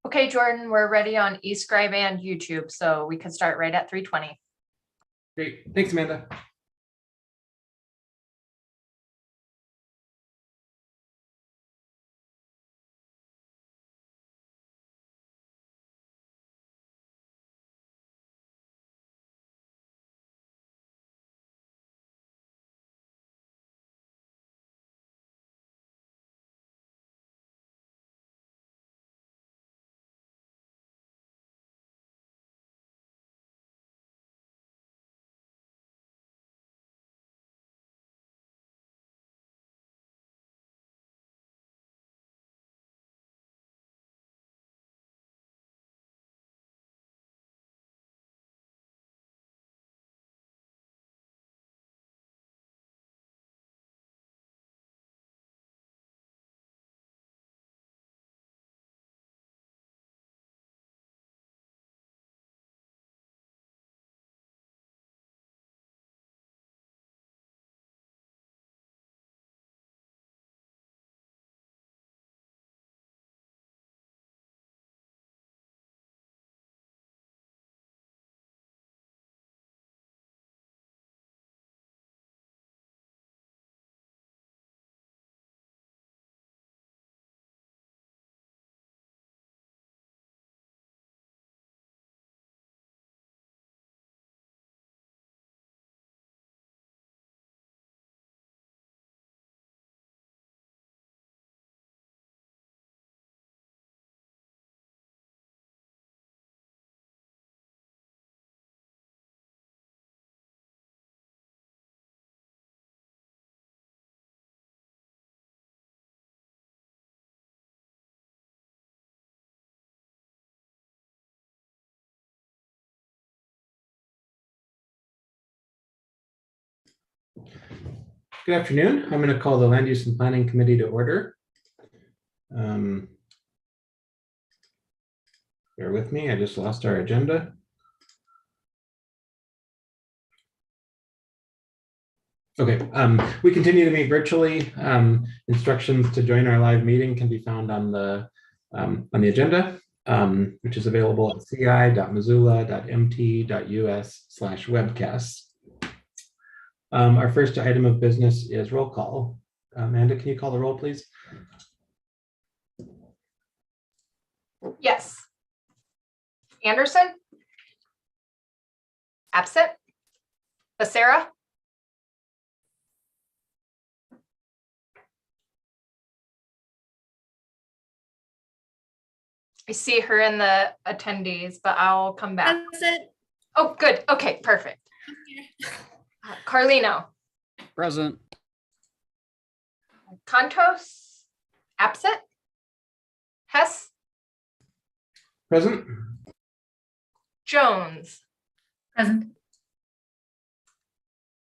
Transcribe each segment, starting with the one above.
Okay, Jordan, we're ready on eScribe and YouTube, so we can start right at 3:20. Great. Thanks, Amanda. Good afternoon. I'm going to call the Land Use and Planning Committee to order. Bear with me. I just lost our agenda. Okay, we continue to meet virtually. Instructions to join our live meeting can be found on the agenda, which is available at ci.missoula.mt.us/webcasts. Our first item of business is roll call. Amanda, can you call the roll, please? Yes. Anderson? Absent? Becerra? I see her in the attendees, but I'll come back. Present. Oh, good. Okay, perfect. Carlino? Present. Contos? Absent? Hess? Present. Jones? Present.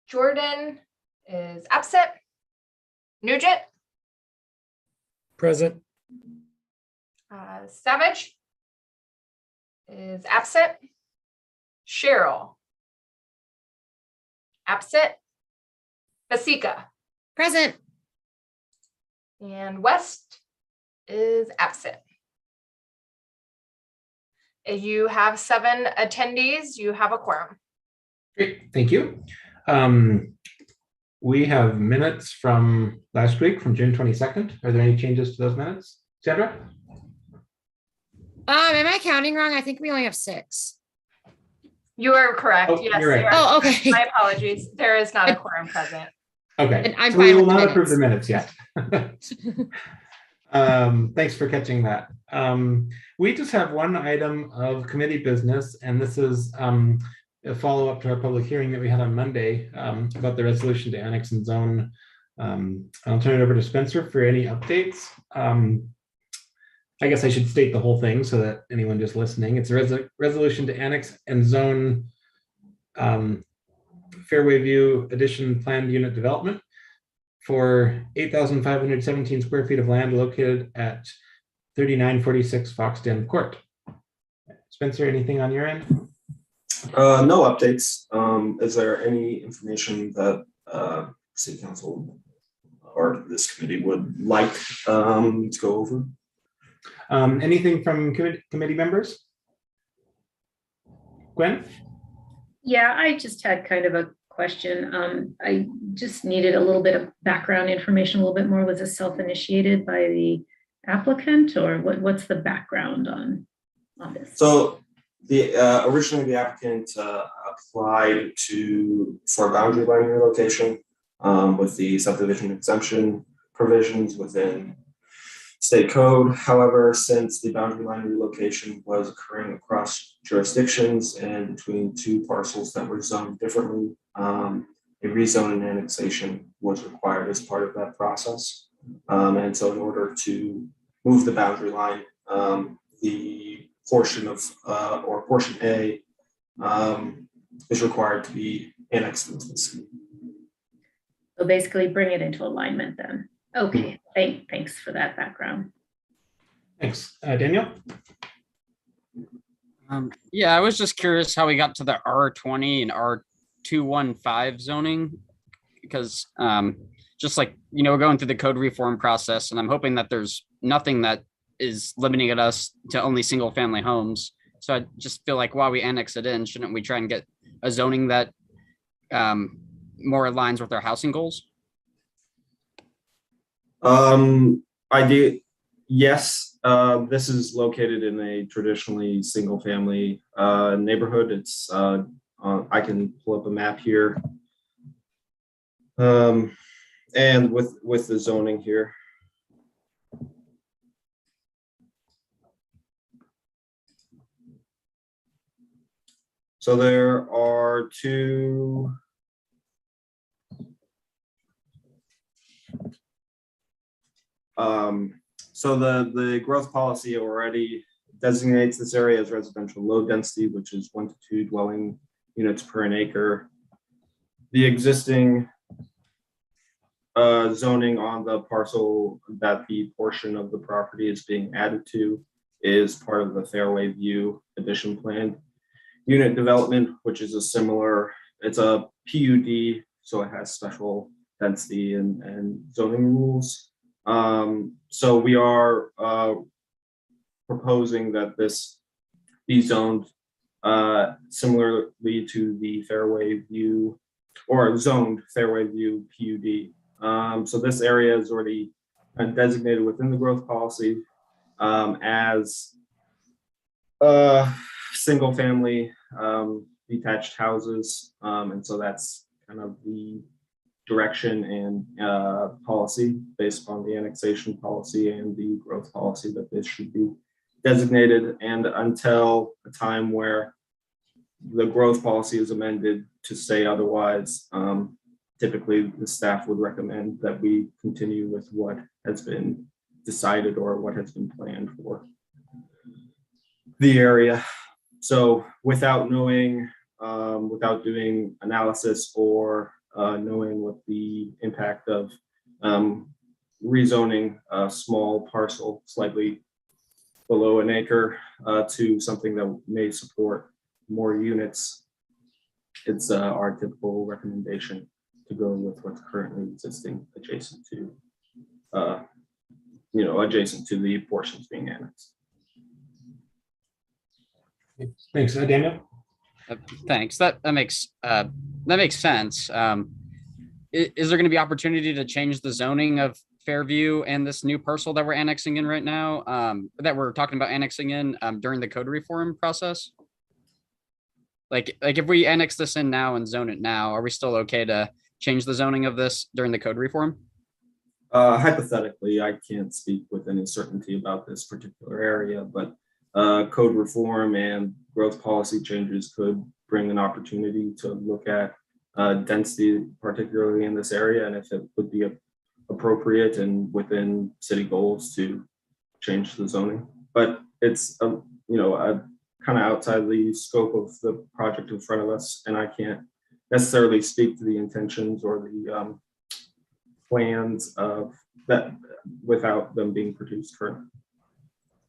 Jordan is absent. Nugent? Present. Savage is absent. Cheryl? Absent. Basika? Present. And West is absent. If you have 7 attendees, you have a quorum. Great, thank you. We have minutes from last week, from June 22nd. Are there any changes to those minutes? Sandra? Am I counting wrong? I think we only have 6. You are correct. Oh, Yes. you're right. you are. Oh, okay. My apologies. There is not a quorum present. Okay, And I'm so we fine will with the not approve the minutes yet. Thanks for catching that. We just have one item of committee business, and this is a follow-up to our public hearing that we had on Monday about the resolution to annex and zone. I'll turn it over to Spencer for any updates. I guess I should state the whole thing so that anyone just listening, it's a resolution to annex and zone Fairway View Addition Planned Unit Development for 8,517 square feet of land located at 3946 Foxden Court. Spencer, anything on your end? No updates. Is there any information that City Council or this committee would like to go over? Anything from committee members? Gwen? Yeah, I just had kind of a question. I just needed a little bit of background information, a little bit more. Was this self-initiated by the applicant, or what's the background on this? So the originally the applicant applied for boundary line relocation with the subdivision exemption provisions within state code. However, since the boundary line relocation was occurring across jurisdictions and between two parcels that were zoned differently, a rezoning annexation was required as part of that process. And so in order to move the boundary line, the portion of or portion A is required to be annexed into the city. So basically bring it into alignment then. Okay, thanks for that background. Thanks. Daniel? Yeah, I was just curious how we got to the R20 and R215 zoning, because just like, we're going through the code reform process, and I'm hoping that there's nothing that is limiting us to only single family homes. So I just feel like while we annex it in, shouldn't we try and get a zoning that more aligns with our housing goals? I do. Yes, this is located in a traditionally single family neighborhood. It's I can pull up a map here. And with the zoning here. So there are two. So the growth policy already designates this area as residential low density, which is 1 to 2 dwelling units per an acre. The existing zoning on the parcel that the portion of the property is being added to is part of the Fairway View addition plan unit development, which is it's a PUD, so it has special density and zoning rules. So we are proposing that this be zoned similarly to the Fairway View or zoned Fairway View PUD. So this area is already designated within the growth policy as single family detached houses. And so that's kind of the direction and policy based on the annexation policy and the growth policy that this should be designated. And until a time where the growth policy is amended to say otherwise, typically the staff would recommend that we continue with what has been decided or what has been planned for the area. So without knowing, without doing analysis or knowing what the impact of rezoning a small parcel slightly below an acre to something that may support more units, it's our typical recommendation to go with what's currently existing adjacent to, adjacent to the portions being annexed. Thanks, Daniel. Thanks. That makes sense. Is there going to be opportunity to change the zoning of Fairview and this new parcel that we're annexing in right now, that we're talking about annexing in during the code reform process? Like if we annex this in now and zone it now, are we still okay to change the zoning of this during the code reform? Hypothetically, I can't speak with any certainty about this particular area, but code reform and growth policy changes could bring an opportunity to look at density, particularly in this area, and if it would be appropriate and within city goals to change the zoning. But it's kind of outside the scope of the project in front of us, and I can't necessarily speak to the intentions or the plans of that without them being produced currently.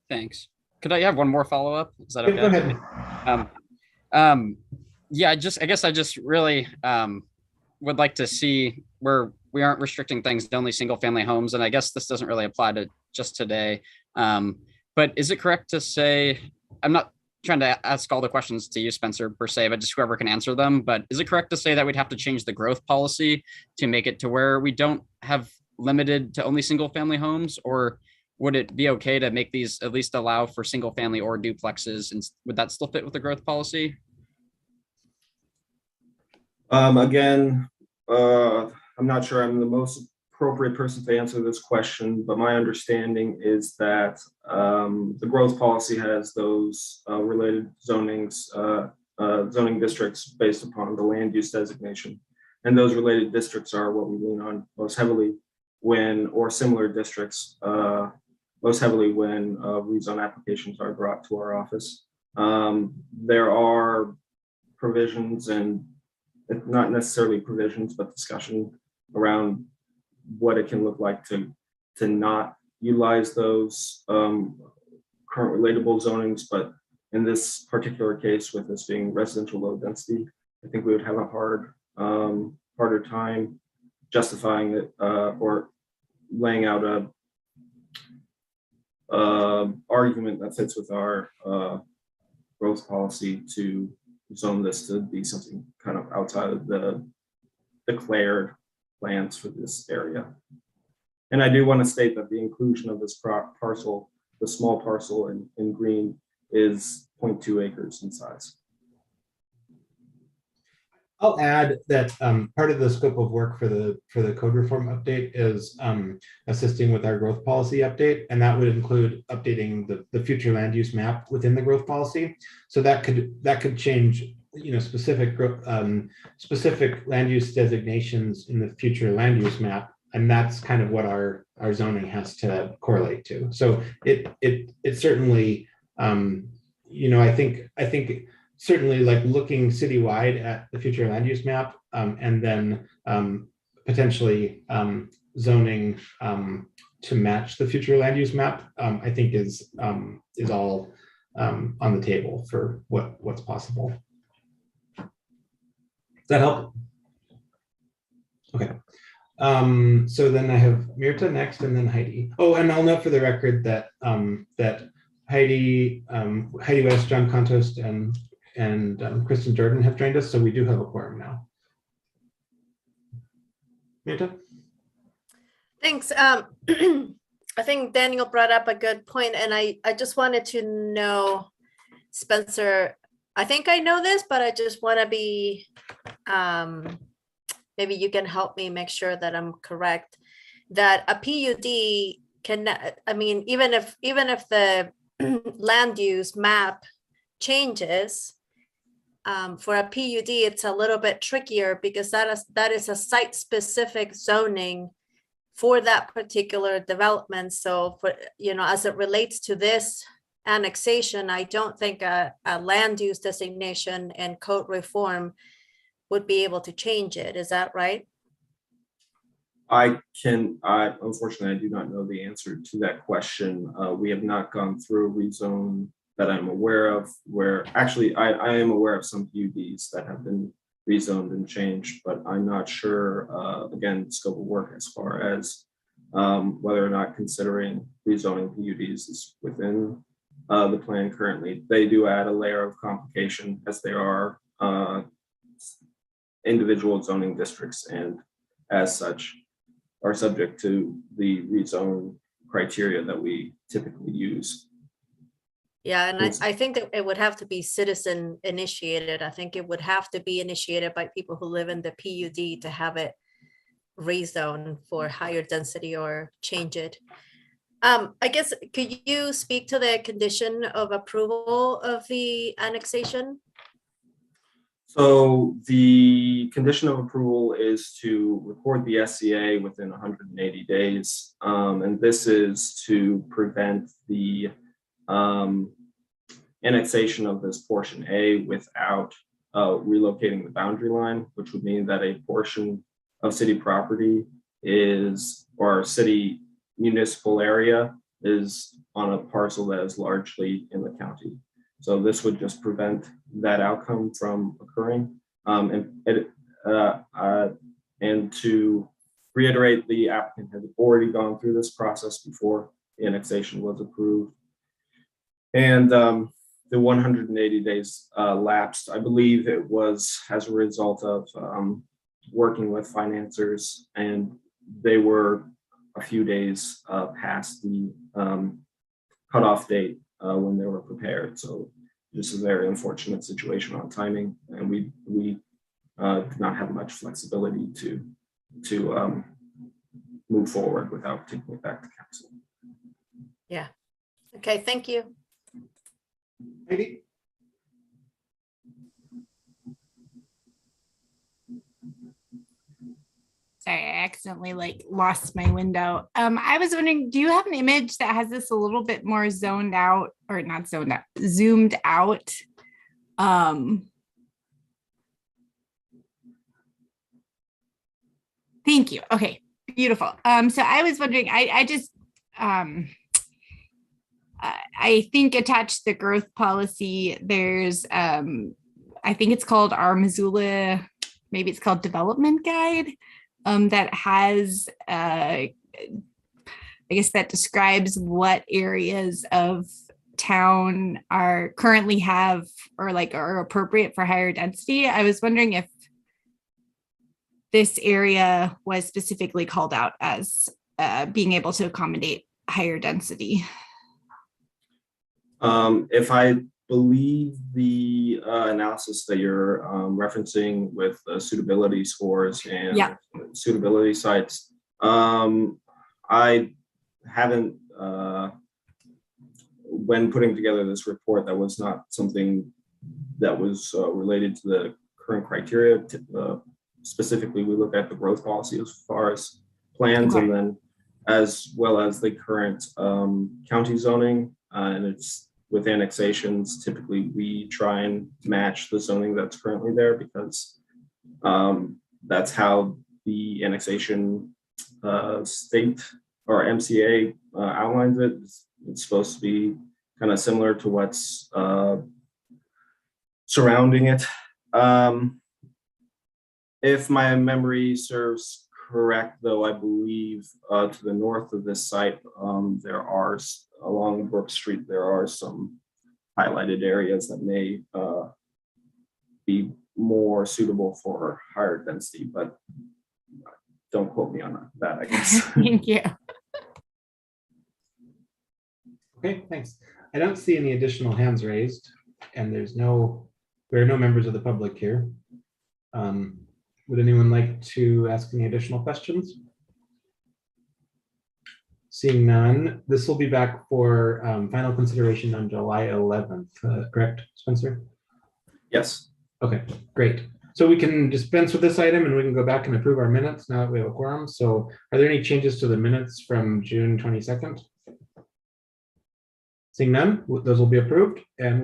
Thanks. Could I have one more follow-up? Is that okay? Go ahead. Yeah, I guess I just really would like to see where we aren't restricting things to only single family homes. And I guess this doesn't really apply to just today. But is it correct to say, I'm not trying to ask all the questions to you, Spencer, per se, but just whoever can answer them. But is it correct to say that we'd have to change the growth policy to make it to where we don't have limited to only single family homes? Or would it be okay to make these at least allow for single family or duplexes? And would that still fit with the growth policy? Again, I'm not sure I'm the most appropriate person to answer this question, but my understanding is that the growth policy has those related zonings, zoning districts based upon the land use designation. And those related districts are what we lean on most heavily when, or similar districts, most heavily when rezone applications are brought to our office. There are provisions, and not necessarily provisions, but discussion around what it can look like to not utilize those current relatable zonings. But in this particular case, with this being residential low density, I think we would have a harder time justifying it or laying out a argument that fits with our growth policy to zone this to be something kind of outside of the declared plans for this area. And I do want to state that the inclusion of this parcel, the small parcel in green, is 0.2 acres in size. I'll add that part of the scope of work for the code reform update is assisting with our growth policy update, and that would include updating the future land use map within the growth policy. So that could change, specific land use designations in the future land use map, and that's kind of what our zoning has to correlate to. So it certainly, I think certainly, like looking citywide at the future land use map, and then potentially zoning to match the future land use map, I think is all on the table for what's possible. Does that help? Okay. So then I have Mirta next, and then Heidi. Oh, and I'll note for the record that that Heidi West, John Contost, and Kristen Jordan have joined us, so we do have a quorum now. Mirta? Thanks. I think Daniel brought up a good point, and I just wanted to know, Spencer, I think I know this, but I just want to be, maybe you can help me make sure that I'm correct, that a PUD can, I mean, even if the land use map changes, for a PUD, it's a little bit trickier because that is a site-specific zoning for that particular development. So for, as it relates to this annexation, I don't think a land use designation and code reform would be able to change it. Is that right? Unfortunately, I do not know the answer to that question. We have not gone through a rezone that I'm aware of, where actually I am aware of some PUDs that have been rezoned and changed, but I'm not sure, again, scope of work as far as whether or not considering rezoning PUDs is within the plan currently. They do add a layer of complication as there are individual zoning districts, and as such are subject to the rezone criteria that we typically use. Yeah, and I think that it would have to be citizen initiated. I think it would have to be initiated by people who live in the PUD to have it rezone for higher density or change it. I guess, could you speak to the condition of approval of the annexation? So the condition of approval is to record the SCA within 180 days. And this is to prevent the annexation of this portion A without relocating the boundary line, which would mean that a portion of city property is, or city municipal area is on a parcel that is largely in the county. So this would just prevent that outcome from occurring. And to reiterate, the applicant had already gone through this process before the annexation was approved. And the 180 days lapsed. I believe it was as a result of working with financiers, and they were a few days past the cutoff date when they were prepared. So just a very unfortunate situation on timing, and we did not have much flexibility to move forward without taking it back to council. Okay, thank you. Heidi? Sorry, I accidentally lost my window. I was wondering, do you have an image that has this a little bit more zoned out, or not zoned out, zoomed out? Thank you. Okay, beautiful. So I was wondering, I think attached to the growth policy, there's, I think it's called our Missoula, maybe it's called development guide, that has, I guess that describes what areas of town are currently have or are appropriate for higher density. I was wondering if this area was specifically called out as being able to accommodate higher density. If I believe the analysis that you're referencing with suitability scores and suitability sites, I haven't, when putting together this report, that was not something that was related to the current criteria. Specifically, we look at the growth policy as far as plans, and then as well as the current county zoning, and it's with annexations, typically we try and match the zoning that's currently there, because that's how the annexation state or MCA outlines it. It's supposed to be kind of similar to what's surrounding it. If my memory serves correct, though, I believe to the north of this site, there are, along Brook Street, there are some highlighted areas that may be more suitable for higher density, but don't quote me on that, I guess. Thank you. Okay, thanks. I don't see any additional hands raised, and there are no members of the public here. Would anyone like to ask any additional questions? Seeing none, this will be back for final consideration on July 11th, correct, Spencer? Yes. Okay, great. So we can dispense with this item and we can go back and approve our minutes now that we have a quorum. So are there any changes to the minutes from June 22nd? Seeing none, those will be approved, and